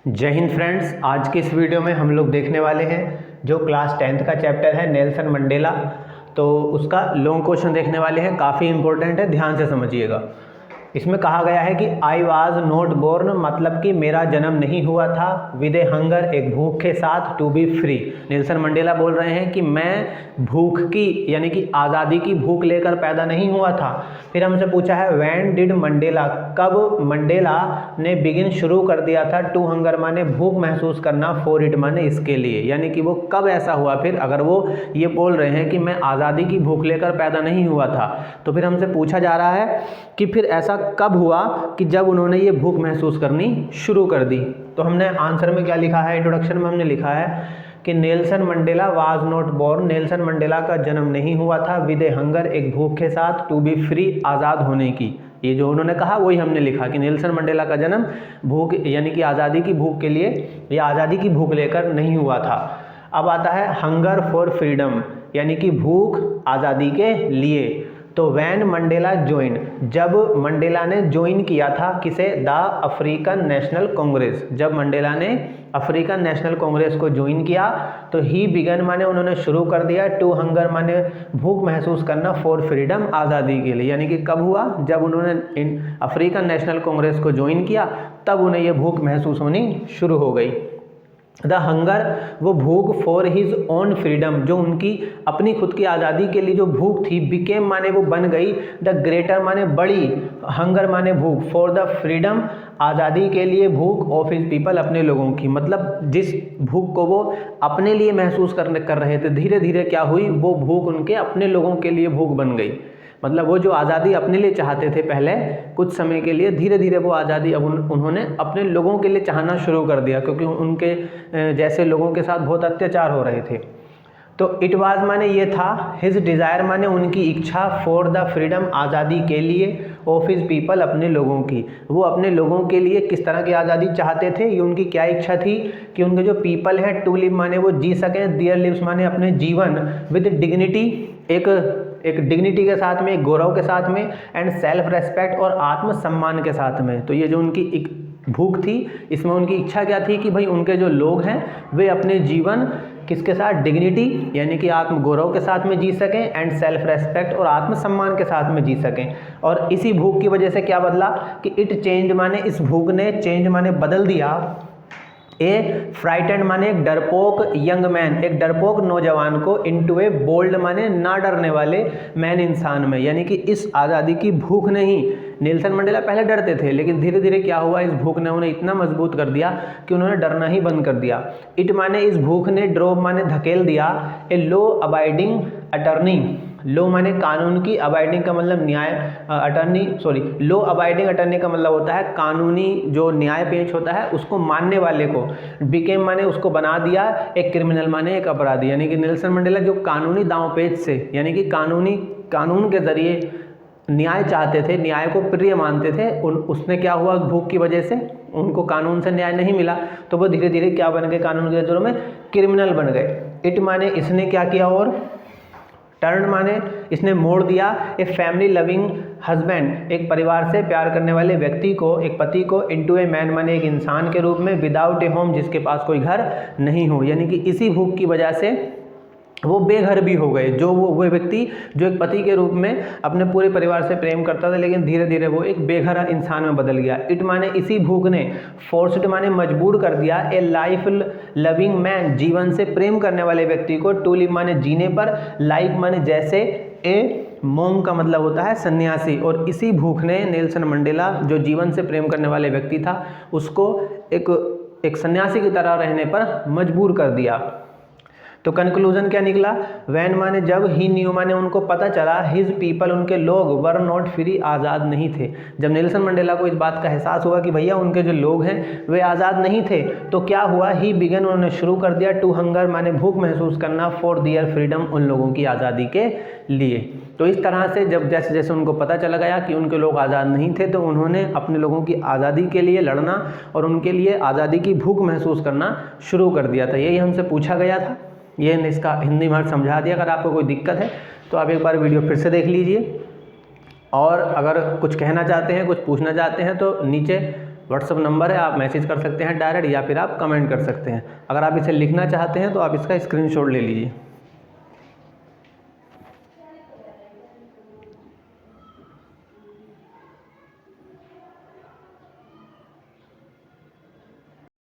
जय हिंद फ्रेंड्स। आज की इस वीडियो में हम लोग देखने वाले हैं जो क्लास 10th का चैप्टर है नेल्सन मंडेला। तो उसका लॉन्ग क्वेश्चन देखने वाले हैं, काफ़ी इंपॉर्टेंट है, ध्यान से समझिएगा। इसमें कहा गया है कि आई वाज नॉट बोर्न, मतलब कि मेरा जन्म नहीं हुआ था, विद ए हंगर, एक भूख के साथ, to be free. Nelson Mandela बोल रहे हैं कि मैं भूख की यानी कि आज़ादी की भूख लेकर पैदा नहीं हुआ था। फिर हमसे पूछा है व्हेन डिड मंडेला, कब मंडेला ने बिगिन शुरू कर दिया था, टू हंगर माने भूख महसूस करना, फॉर इट माने इसके लिए, यानी कि वो कब ऐसा हुआ। फिर अगर वो ये बोल रहे हैं कि मैं आज़ादी की भूख लेकर पैदा नहीं हुआ था, तो फिर हमसे पूछा जा रहा है कि फिर ऐसा कब हुआ कि जब उन्होंने ये भूख महसूस करनी शुरू कर दी। तो हमने आंसर में क्या लिखा है, इंट्रोडक्शन में हमने लिखा है कि Nelson Mandela was not born, Nelson Mandela का जन्म नहीं हुआ था, विद ए हंगर, एक भूख के साथ, टू बी फ्री, आज़ाद होने की। ये जो उन्होंने कहा वही हमने लिखा कि नेल्सन मंडेला का जन्म भूख यानी कि आज़ादी की भूख के लिए या आज़ादी की भूख लेकर नहीं हुआ था। अब आता है हंगर फॉर फ्रीडम, यानी कि भूख आज़ादी के लिए। तो वैन मंडेला ज्वाइन, जब मंडेला ने ज्वाइन किया था किसे, द अफ्रीकन नेशनल कांग्रेस, जब मंडेला ने अफ्रीकन नेशनल कांग्रेस को ज्वाइन किया, तो ही बिगन माने उन्होंने शुरू कर दिया, टू हंगर माने भूख महसूस करना, फॉर फ्रीडम आज़ादी के लिए। यानी कि कब हुआ, जब उन्होंने अफ्रीकन नेशनल कांग्रेस को ज्वाइन किया तब उन्हें यह भूख महसूस होनी शुरू हो गई। द हंगर, वो भूख, फॉर हिज ओन फ्रीडम, जो उनकी अपनी खुद की आज़ादी के लिए जो भूख थी, बिकेम माने वो बन गई, द ग्रेटर माने बड़ी, हंगर माने भूख, फॉर द फ्रीडम आज़ादी के लिए भूख, ऑफ हिज पीपल अपने लोगों की। मतलब जिस भूख को वो अपने लिए महसूस कर रहे थे, धीरे धीरे क्या हुई, वो भूख उनके अपने लोगों के लिए भूख बन गई। मतलब वो जो आज़ादी अपने लिए चाहते थे पहले कुछ समय के लिए, धीरे धीरे वो आज़ादी अब उन्होंने अपने लोगों के लिए चाहना शुरू कर दिया, क्योंकि उनके जैसे लोगों के साथ बहुत अत्याचार हो रहे थे। तो इट वाज माने ये था, हिज डिज़ायर माने उनकी इच्छा, फॉर द फ्रीडम आज़ादी के लिए, ऑफ हिज पीपल अपने लोगों की। वो अपने लोगों के लिए किस तरह की आज़ादी चाहते थे, ये उनकी क्या इच्छा थी कि उनके जो पीपल है, टू लिव माने वो जी सकें, देयर लिव्स माने अपने जीवन, विद डिग्निटी, एक डिग्निटी के साथ में, एक गौरव के साथ में, एंड सेल्फ रेस्पेक्ट और आत्मसम्मान के साथ में। तो ये जो उनकी एक भूख थी, इसमें उनकी इच्छा क्या थी कि भाई उनके जो लोग हैं वे अपने जीवन किसके साथ, डिग्निटी यानी कि आत्म गौरव के साथ में जी सकें, एंड सेल्फ रेस्पेक्ट और आत्मसम्मान के साथ में जी सकें। और इसी भूख की वजह से क्या बदला कि इट चेंज माने इस भूख ने, चेंज माने बदल दिया, ए फ्राइटेंड माने एक डरपोक यंग मैन, एक डरपोक नौजवान को, इनटू ए बोल्ड माने ना डरने वाले मैन, इंसान में। यानी कि इस आज़ादी की भूख ने ही, नेल्सन मंडेला पहले डरते थे लेकिन धीरे धीरे क्या हुआ, इस भूख ने उन्हें इतना मजबूत कर दिया कि उन्होंने डरना ही बंद कर दिया। इट माने इस भूख ने, ड्रोव माने धकेल दिया, ए लो अबाइडिंग अटर्नी, लो माने कानून की, अबाइडिंग का मतलब न्याय, लो अबाइडिंग अटर्नी का मतलब होता है कानूनी जो न्याय पेश होता है उसको मानने वाले को, बिकेम माने उसको बना दिया, एक क्रिमिनल माने एक अपराधी। यानी कि नेल्सन मंडेला जो कानूनी दांव पेच से, यानी कि कानून के जरिए न्याय चाहते थे, न्याय को प्रिय मानते थे, उसने क्या हुआ, उस भूख की वजह से उनको कानून से न्याय नहीं मिला, तो वो धीरे धीरे क्या बन गए, कानून के नजरों में क्रिमिनल बन गए। इट माने इसने क्या किया, और टर्न माने इसने मोड़ दिया, ए फैमिली लविंग हस्बैंड, एक परिवार से प्यार करने वाले व्यक्ति को, एक पति को, इनटू ए मैन माने एक इंसान के रूप में, विदाउट ए होम, जिसके पास कोई घर नहीं हो। यानी कि इसी भूख की वजह से वो बेघर भी हो गए, जो वो व्यक्ति जो एक पति के रूप में अपने पूरे परिवार से प्रेम करता था, लेकिन धीरे धीरे वो एक बेघर इंसान में बदल गया। इट माने इसी भूख ने, फोर्स्ड माने मजबूर कर दिया, ए लाइफ लविंग मैन, जीवन से प्रेम करने वाले व्यक्ति को, टू लिव माने जीने पर, लाइक माने जैसे, ए मोंग का मतलब होता है सन्यासी। और इसी भूख ने नेल्सन मंडेला जो जीवन से प्रेम करने वाले व्यक्ति था उसको एक सन्यासी की तरह रहने पर मजबूर कर दिया। तो कंक्लूजन क्या निकला, वैन माने जब, ही न्यू माने उनको पता चला, हिज पीपल उनके लोग, वर नॉट फ्री आज़ाद नहीं थे। जब नेल्सन मंडेला को इस बात का एहसास हुआ कि भैया उनके जो लोग हैं वे आज़ाद नहीं थे, तो क्या हुआ, ही बिगन उन्होंने शुरू कर दिया, टू हंगर माने भूख महसूस करना, फॉर दियर फ्रीडम उन लोगों की आज़ादी के लिए। तो इस तरह से जब जैसे जैसे उनको पता चला गया कि उनके लोग आज़ाद नहीं थे, तो उन्होंने अपने लोगों की आज़ादी के लिए लड़ना और उनके लिए आज़ादी की भूख महसूस करना शुरू कर दिया था। यही हमसे पूछा गया था, ये इसका हिंदी में समझा दिया। अगर आपको कोई दिक्कत है तो आप एक बार वीडियो फिर से देख लीजिए, और अगर कुछ कहना चाहते हैं, कुछ पूछना चाहते हैं तो नीचे व्हाट्सअप नंबर है, आप मैसेज कर सकते हैं डायरेक्ट या फिर आप कमेंट कर सकते हैं। अगर आप इसे लिखना चाहते हैं तो आप इसका स्क्रीनशॉट ले लीजिए।